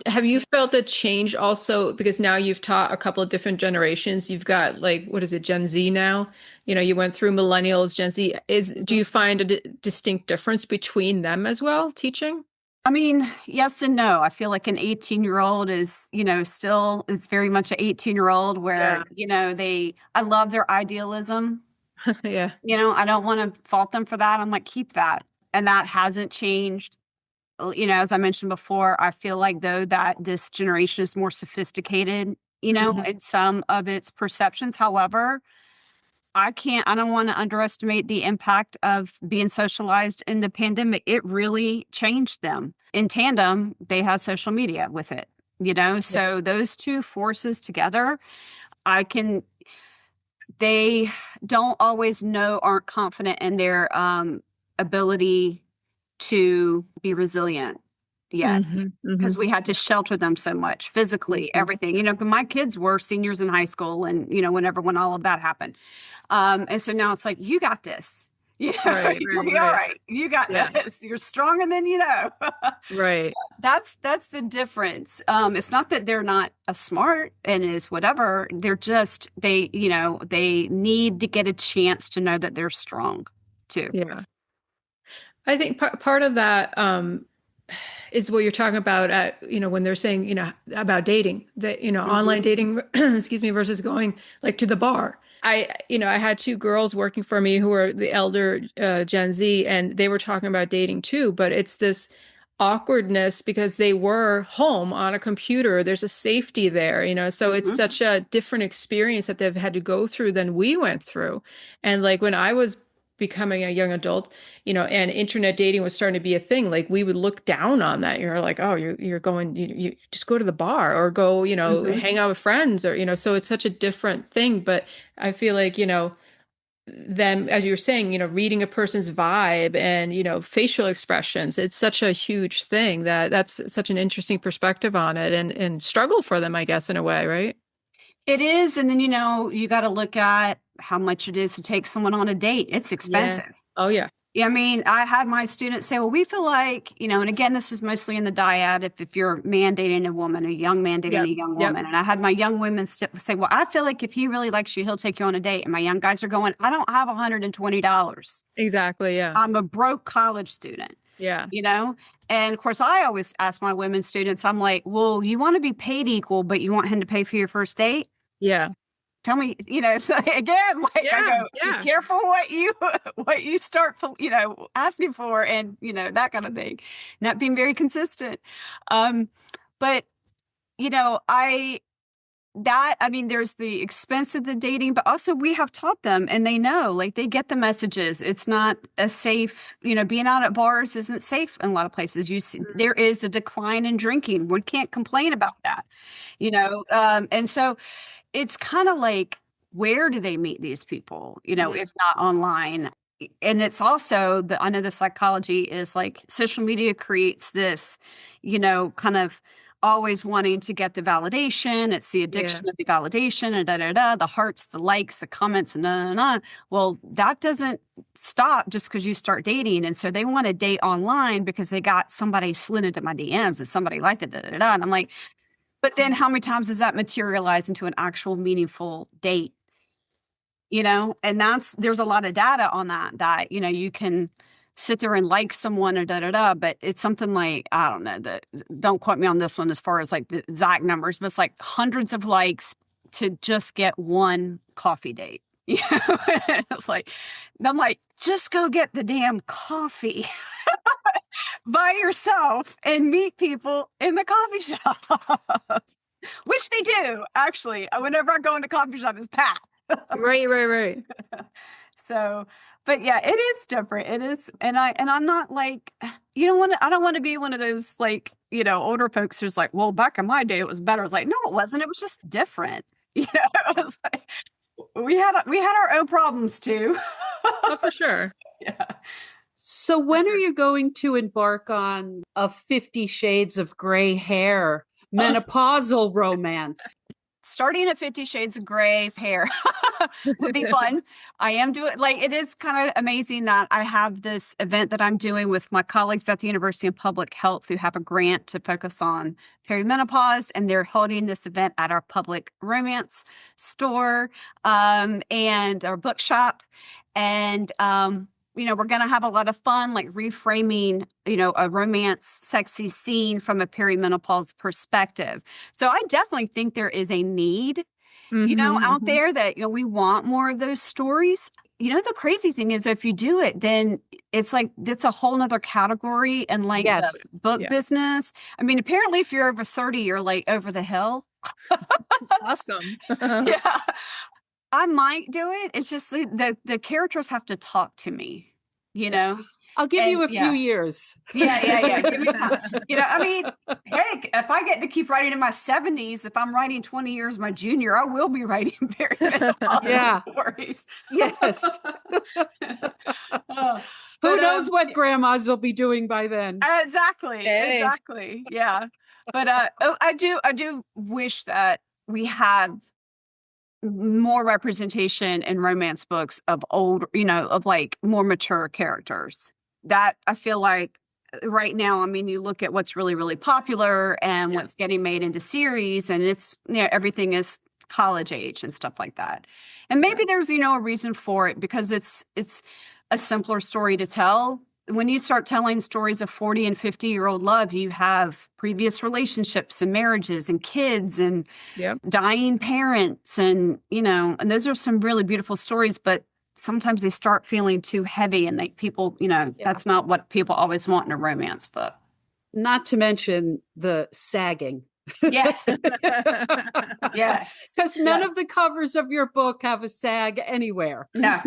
Have you felt a change also, because now you've taught a couple of different generations? You've got what is it, Gen Z now? You went through millennials, Gen Z. Do you find a distinct difference between them as well, teaching? I mean, yes and no. I feel like an 18-year-old is, still is very much an 18-year-old where, I love their idealism. Yeah. I don't want to fault them for that. I'm like, keep that. And that hasn't changed. As I mentioned before, I feel like though that this generation is more sophisticated, in some of its perceptions. However, I don't want to underestimate the impact of being socialized in the pandemic. It really changed them. In tandem, they had social media with it, so those two forces together, they don't always aren't confident in their ability to be resilient yet, because we had to shelter them so much physically, everything. My kids were seniors in high school and, when all of that happened. And so now it's like, you got this. Right. All right. You got this. You're stronger than you know. Right. That's the difference. It's not that they're not as smart and is whatever. They're just, they need to get a chance to know that they're strong too. Yeah. I think part of that is what you're talking about, when they're saying, about dating, that, online dating, excuse me, versus going to the bar. I had two girls working for me who were the elder Gen Z, and they were talking about dating too, but it's this awkwardness because they were home on a computer. There's a safety there, so it's such a different experience that they've had to go through than we went through. And when I was becoming a young adult, and internet dating was starting to be a thing, we would look down on that. You're like, oh, you're going, you just go to the bar or go, hang out with friends or, so it's such a different thing. But I feel like, them, as you were saying, reading a person's vibe and, facial expressions, it's such a huge thing that's such an interesting perspective on it and struggle for them, I guess, in a way, right? It is. And then, you got to look at how much it is to take someone on a date. It's expensive. Yeah. Oh, yeah. I mean, I had my students say, well, we feel like, and again, this is mostly in the dyad, if you're mandating a woman, a young man dating a young woman. And I had my young women say, well, I feel like if he really likes you, he'll take you on a date. And my young guys are going, I don't have $120. Exactly. Yeah. I'm a broke college student. Yeah. And of course, I always ask my women students, I'm like, well, you want to be paid equal, but you want him to pay for your first date? Yeah. Tell me, so again, like I go, be Yeah. careful what you start, asking for, and that kind of thing, not being very consistent. But there's the expense of the dating, but also we have taught them, and they know, like they get the messages. It's not a safe, being out at bars isn't safe in a lot of places. You see, there is a decline in drinking. We can't complain about that, and so it's kind of like, where do they meet these people, if not online? And it's also I know the psychology is like social media creates this, kind of always wanting to get the validation. It's the addiction of the validation and the hearts, the likes, the comments, and Well, that doesn't stop just because you start dating. And so they want to date online because they got somebody slid into my DMs and somebody liked it, And I'm like, but then how many times does that materialize into an actual meaningful date? And there's a lot of data on that, you can sit there and like someone or but it's something like, I don't know, don't quote me on this one as far as like the exact numbers, but it's like hundreds of likes to just get one coffee date. It's like, I'm like, just go get the damn coffee by yourself and meet people in the coffee shop, which they do actually. Whenever I go into coffee shop, it's packed. Right. So, but yeah, it is different. It is, and I'm not like, I don't want to be one of those like, older folks who's like, well, back in my day it was better. I was like, no, it wasn't. It was just different. It was like we had our own problems too. Oh, for sure. Yeah. So when are you going to embark on a 50 Shades of Gray hair menopausal romance? Starting at 50 Shades of Gray hair would be fun. I am doing, it is kind of amazing that I have this event that I'm doing with my colleagues at the University of Public Health who have a grant to focus on perimenopause, and they're holding this event at our public romance store and our bookshop. And we're going to have a lot of fun, like reframing, a romance sexy scene from a perimenopause perspective. So I definitely think there is a need, out there that, we want more of those stories. The crazy thing is if you do it, then it's like, it's a whole nother category and like the book business. I mean, apparently if you're over 30, you're like over the hill. Awesome. Yeah. I might do it. It's just the characters have to talk to me, I'll give you a few years. Yeah. Give me time. I mean, heck, if I get to keep writing in my 70s, if I'm writing 20 years my junior, I will be writing very awesome stories. Yes. Who knows what grandmas will be doing by then? Exactly. Hey. Exactly. Yeah. But I do wish that we had more representation in romance books of old, of like more mature characters. That I feel like right now, I mean, you look at what's really, really popular and what's getting made into series, and it's, everything is college age and stuff like that. And maybe there's, a reason for it because it's a simpler story to tell. When you start telling stories of 40 and 50-year-old love, you have previous relationships and marriages and kids and dying parents. And, and those are some really beautiful stories, but sometimes they start feeling too heavy and that's not what people always want in a romance book. Not to mention the sagging. Yes. Yes. Because none of the covers of your book have a sag anywhere. No.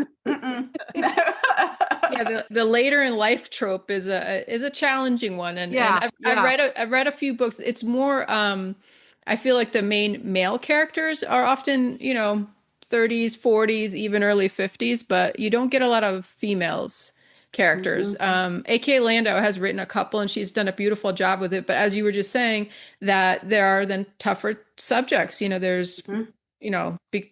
Yeah, the later in life trope is a challenging one, and I've read a few books. It's more I feel like the main male characters are often 30s, 40s, even early 50s, but you don't get a lot of females characters. A.K. Landau has written a couple and she's done a beautiful job with it. But as you were just saying, that there are then tougher subjects, there's,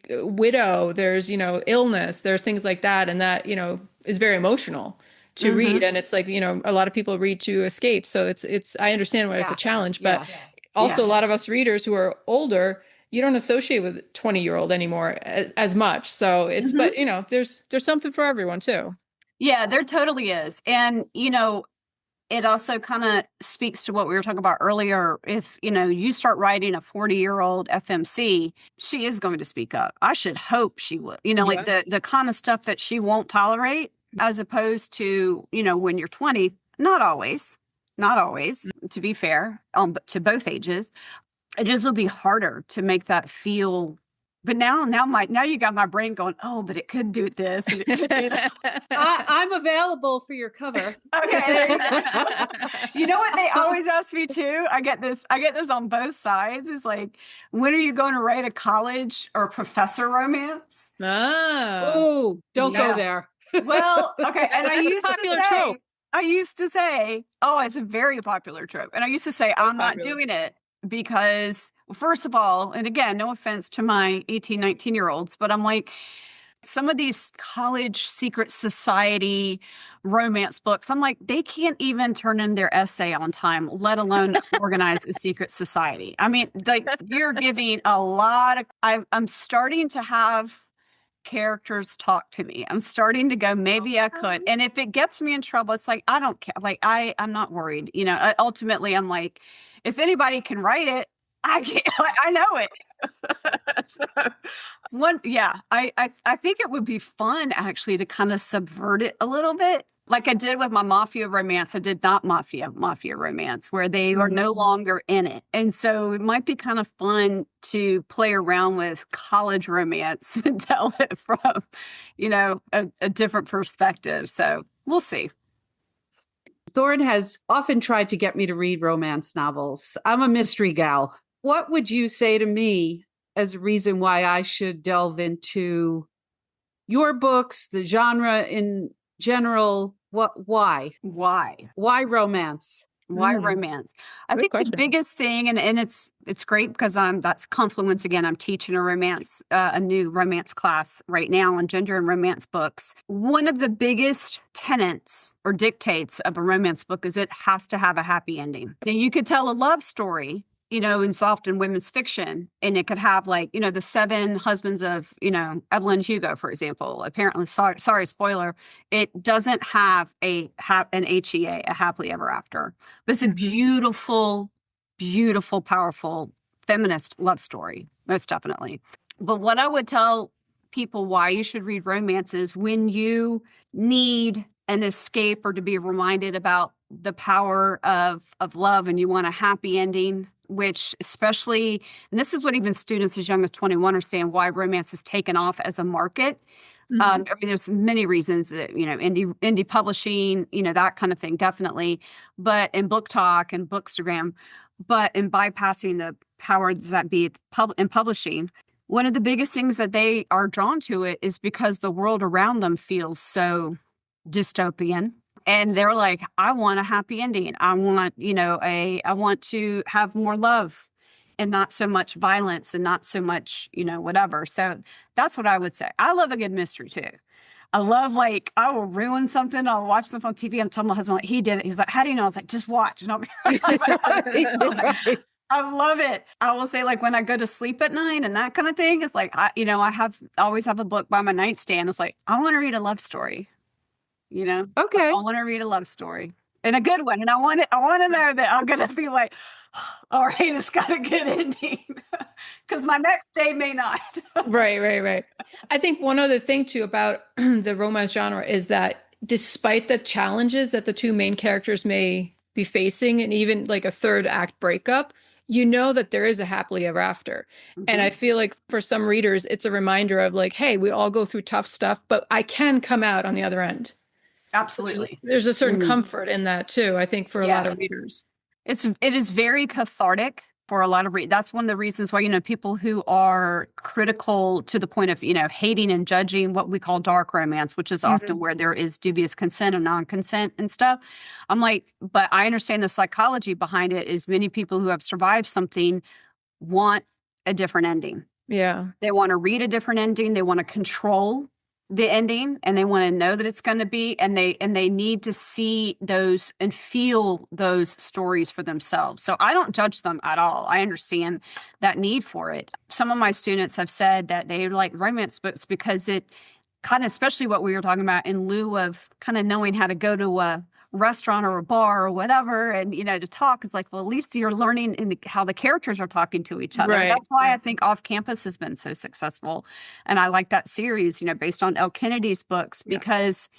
widow, there's, illness, there's things like that. And that, is very emotional to read. And it's like, a lot of people read to escape. So I understand why it's a challenge, but also a lot of us readers who are older, you don't associate with 20-year-old anymore as much. So it's, but there's something for everyone too. Yeah, there totally is. And, it also kind of speaks to what we were talking about earlier. If, you start writing a 40-year-old FMC, she is going to speak up. I should hope she would, like the kind of stuff that she won't tolerate, as opposed to, when you're 20, not always, to be fair, to both ages. It just will be harder to make that feel. But now you got my brain going, oh, but it could do this. And it could do that. I'm available for your cover. Okay. There you go. You know what they always ask me too? I get this on both sides. It's like, when are you going to write a college or professor romance? Oh, don't go there. Well, okay. And I Trope. used to say, oh, it's a very popular trope. And I used to say, I'm not doing it because, first of all, and again, no offense to my 18, 19-year-olds, but I'm like, some of these college secret society romance books, I'm like, they can't even turn in their essay on time, let alone organize a secret society. I mean, like, you're giving a lot of, I'm starting to have characters talk to me. I'm starting to go, maybe I could. And if it gets me in trouble, it's like, I don't care. Like, I'm not worried. Ultimately, I'm like, if anybody can write it, I can't, I know it. I think it would be fun actually to kind of subvert it a little bit. Like I did with my mafia romance. I did not mafia romance where they are no longer in it. And so it might be kind of fun to play around with college romance and tell it from, a different perspective. So we'll see. Thorne has often tried to get me to read romance novels. I'm a mystery gal. What would you say to me as a reason why I should delve into your books, the genre in general? Why? Why romance? Why romance? I think the biggest thing, and it's great because that's Confluence again. I'm teaching a new romance class right now on gender and romance books. One of the biggest tenets or dictates of a romance book is it has to have a happy ending. Now you could tell a love story, and it's often women's fiction, and it could have like, the 7 husbands of, Evelyn Hugo, for example. Apparently, sorry, spoiler, it doesn't have an HEA, a happily ever after. But it's a beautiful, beautiful, powerful feminist love story, most definitely. But what I would tell people why you should read romance is when you need an escape or to be reminded about the power of love and you want a happy ending, which especially, and this is what even students as young as 21 are saying, why romance has taken off as a market. I mean, there's many reasons that, indie publishing, that kind of thing, definitely. But in Book Talk and Bookstagram, but in bypassing the powers that be in publishing, one of the biggest things that they are drawn to it is because the world around them feels so dystopian. And they're like, I want a happy ending. I want, I want to have more love and not so much violence and not so much, whatever. So that's what I would say. I love a good mystery too. I love, like, I will ruin something. I'll watch something on TV. I'm telling my husband, like, he did it. He's like, how do you know? I was like, just watch. And I'll be I love it. I will say, like, when I go to sleep at night and that kind of thing, it's like, I always have a book by my nightstand. It's like, I want to read a love story. Okay. I want to read a love story and a good one. And I want to know that I'm going to be like, all right, it's got a good ending because my next day may not. Right. I think one other thing too about the romance genre is that despite the challenges that the 2 main characters may be facing and even like a third act breakup, that there is a happily ever after. And I feel like for some readers, it's a reminder of like, hey, we all go through tough stuff, but I can come out on the other end. Absolutely. There's a certain comfort in that too, I think, for a lot of readers. It is very cathartic for a lot of readers. That's one of the reasons why, people who are critical to the point of, hating and judging what we call dark romance, which is often where there is dubious consent and non-consent and stuff. I'm like, but I understand the psychology behind it is many people who have survived something want a different ending. Yeah. They want to read a different ending. They want to control the ending and they want to know that it's going to be, and they need to see those and feel those stories for themselves. So I don't judge them at all. I understand that need for it. Some of my students have said that they like romance books because it kind of, especially what we were talking about, in lieu of kind of knowing how to go to a restaurant or a bar or whatever, and to talk. It's like, well, at least you're learning how the characters are talking to each other. Right. That's why I think Off Campus has been so successful, and I like that series, based on Elle Kennedy's books, because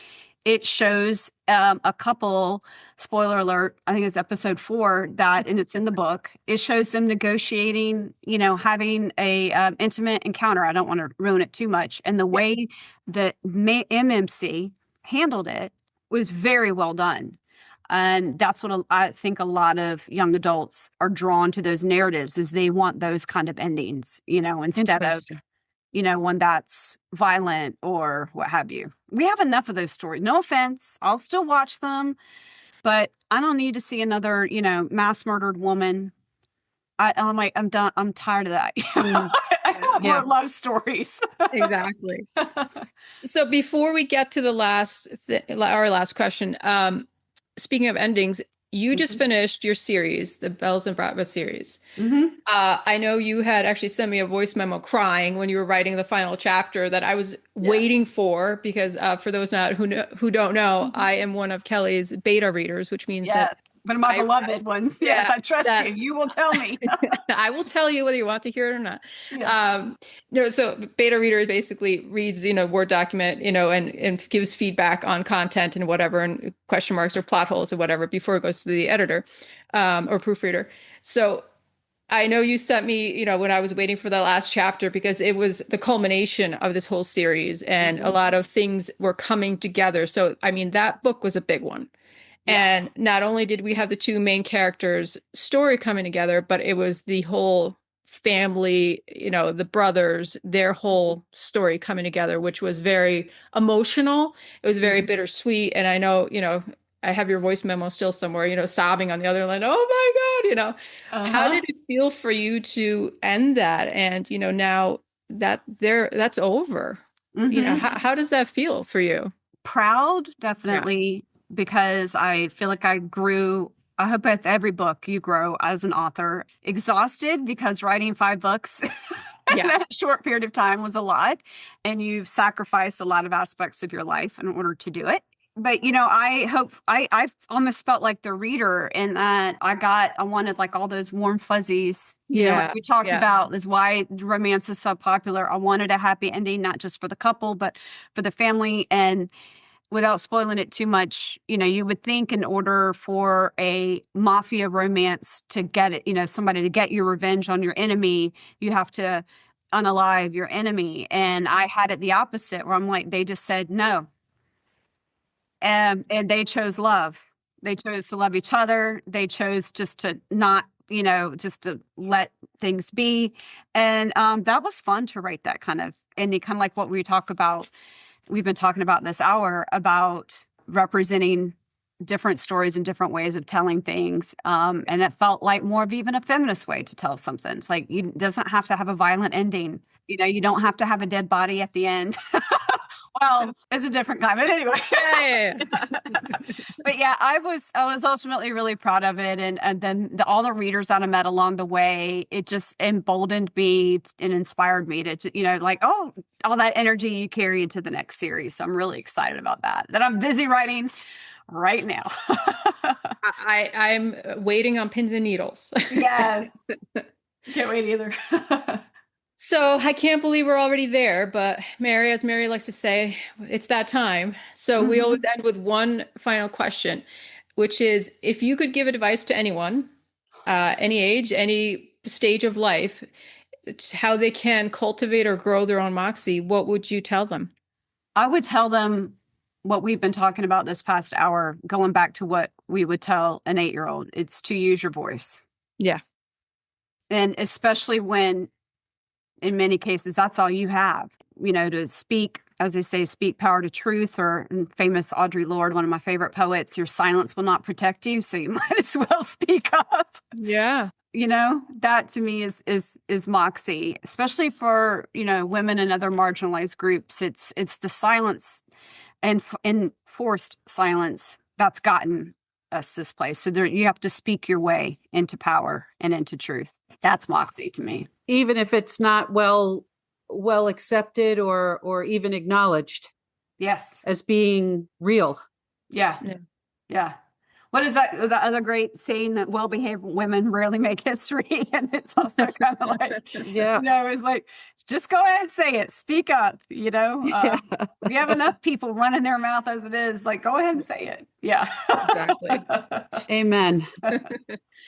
it shows a couple, spoiler alert, I think it's episode 4, and it's in the book. It shows them negotiating, having a intimate encounter. I don't want to ruin it too much. And the way that MMC handled it was very well done. And that's what I think a lot of young adults are drawn to, those narratives, is they want those kind of endings, instead of one that's violent or what have you. We have enough of those stories. No offense. I'll still watch them, but I don't need to see another, mass murdered woman. I'm like, I'm done. I'm tired of that. I want more love stories. Exactly. So before we get to our last question, speaking of endings, you just finished your series, the Bells and Bratva series. I know you had actually sent me a voice memo crying when you were writing the final chapter that I was waiting for, because for those who don't know, I am one of Kelly's beta readers, which means that but my beloved ones. Yes, I trust you. You will tell me. I will tell you whether you want to hear it or not. So beta reader basically reads, Word document, and gives feedback on content and whatever, and question marks or plot holes or whatever before it goes to the editor or proofreader. So I know you sent me, when I was waiting for the last chapter, because it was the culmination of this whole series, and a lot of things were coming together. So, I mean, that book was a big one. And not only did we have the two main characters' story coming together, but it was the whole family, the brothers, their whole story coming together, which was very emotional. It was very bittersweet. And I know, I have your voice memo still somewhere, sobbing on the other line. Oh my God, how did it feel for you to end that? And, now that that's over, how does that feel for you? Proud, definitely. Because I feel like I grew. I hope with every book you grow as an author. Exhausted, because writing 5 books in a short period of time was a lot. And you've sacrificed a lot of aspects of your life in order to do it. But, I almost felt like the reader in that I wanted like all those warm fuzzies. Like we talked about, is why romance is so popular. I wanted a happy ending, not just for the couple, but for the family. And without spoiling it too much, you would think in order for a mafia romance to get it, somebody to get your revenge on your enemy, you have to unalive your enemy. And I had it the opposite, where I'm like, they just said no. And they chose love. They chose to love each other. They chose just to not, just to let things be. And that was fun to write that kind of ending, kind of like what we've been talking about this hour, about representing different stories and different ways of telling things. And it felt like more of even a feminist way to tell something. It's like, it doesn't have to have a violent ending. You don't have to have a dead body at the end. Well, it's a different kind, but anyway. But I was ultimately really proud of it. And then all the readers that I met along the way, it just emboldened me and inspired me to, all that energy you carry into the next series. So I'm really excited about that I'm busy writing right now. I'm waiting on pins and needles. Yes. Can't wait either. So I can't believe we're already there, but Mary, as Mary likes to say, it's that time. So we always end with one final question, which is, if you could give advice to anyone, any age, any stage of life, how they can cultivate or grow their own Moxie, what would you tell them? I would tell them what we've been talking about this past hour, going back to what we would tell an 8-year-old. It's to use your voice. Yeah. And especially when, in many cases, that's all you have, to speak, as they say, speak power to truth, or famous Audre Lorde, one of my favorite poets, your silence will not protect you, so you might as well speak up. Yeah. That to me is Moxie, especially for, women and other marginalized groups. It's the silence and enforced silence that's gotten us this place. So you have to speak your way into power and into truth. That's Moxie to me. Even if it's not well accepted or even acknowledged. Yes. As being real. Yeah. What is that? The other great saying that well-behaved women rarely make history. And it's also kind of like, Yeah. it's like, just go ahead and say it. Speak up, Yeah. We have enough people running their mouth as it is. Like, go ahead and say it. Yeah. Exactly. Amen.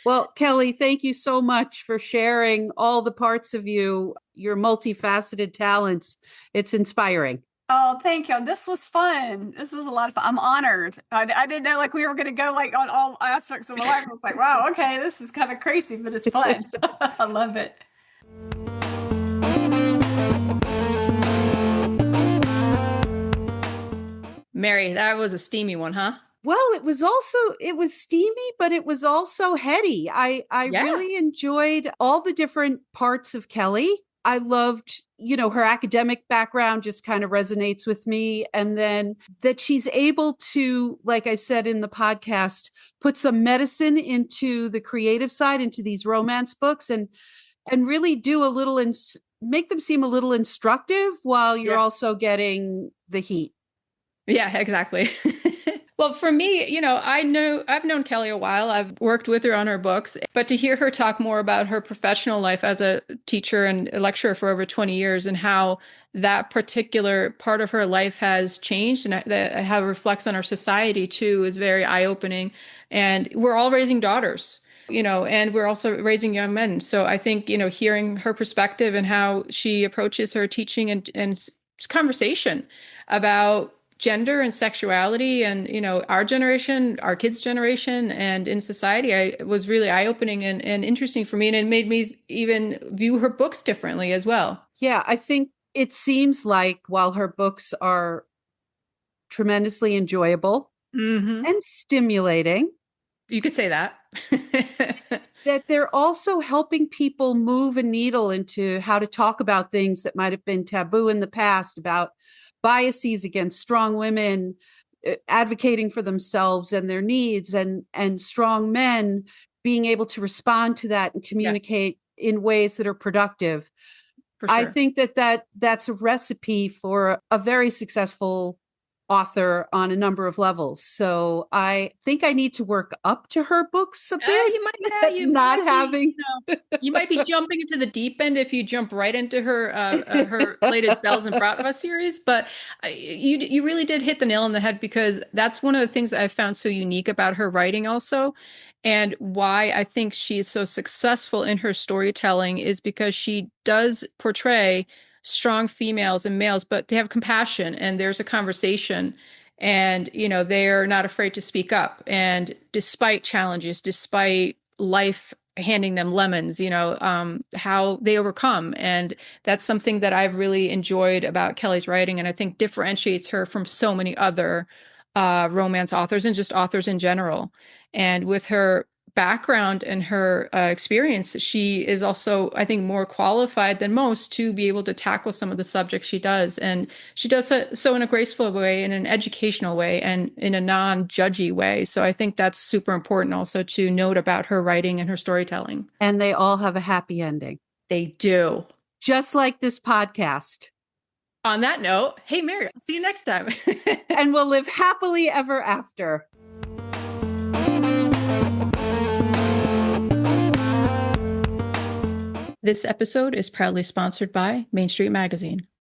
Well, Kelly, thank you so much for sharing all the parts of you, your multifaceted talents. It's inspiring. Oh, thank you. This was fun. This was a lot of fun. I'm honored. I didn't know like we were going to go like on all aspects of my life. I was like, wow, okay, this is kind of crazy, but it's fun. I love it. Mary, that was a steamy one, huh? Well, it was steamy, but it was also heady. I Yeah. really enjoyed all the different parts of Kelly. I loved, her academic background just kind of resonates with me. And then that she's able to, like I said in the podcast, put some medicine into the creative side, into these romance books and really do a little, make them seem a little instructive while you're also getting the heat. Yeah, exactly. Well, for me, I've known Kelly a while. I've worked with her on her books, but to hear her talk more about her professional life as a teacher and a lecturer for over 20 years and how that particular part of her life has changed and how it reflects on our society too is very eye-opening. And we're all raising daughters, and we're also raising young men. So I think, hearing her perspective and how she approaches her teaching and conversation about gender and sexuality and our generation, our kids' generation, and in society, it was really eye-opening and interesting for me, and it made me even view her books differently as well. Yeah, I think it seems like while her books are tremendously enjoyable and stimulating, you could say that. that they're also helping people move a needle into how to talk about things that might have been taboo in the past, about biases against strong women, advocating for themselves and their needs, and strong men being able to respond to that and communicate in ways that are productive. For sure. I think that's a recipe for a very successful author on a number of levels. So I think I need to work up to her books a bit. You might be jumping into the deep end if you jump right into her latest Bells and Bratva series. But you really did hit the nail on the head, because that's one of the things that I found so unique about her writing also. And why I think she is so successful in her storytelling is because she does portray strong females and males, but they have compassion and there's a conversation, and they're not afraid to speak up, and despite challenges, despite life handing them lemons, how they overcome. And that's something that I've really enjoyed about Kelly's writing, and I think differentiates her from so many other romance authors and just authors in general. And with her background and her experience, she is also, I think, more qualified than most to be able to tackle some of the subjects she does. And she does so in a graceful way, in an educational way, and in a non-judgy way. So I think that's super important also to note about her writing and her storytelling. And they all have a happy ending. They do. Just like this podcast. On that note, hey, Mary, I'll see you next time. And we'll live happily ever after. This episode is proudly sponsored by Main Street Magazine.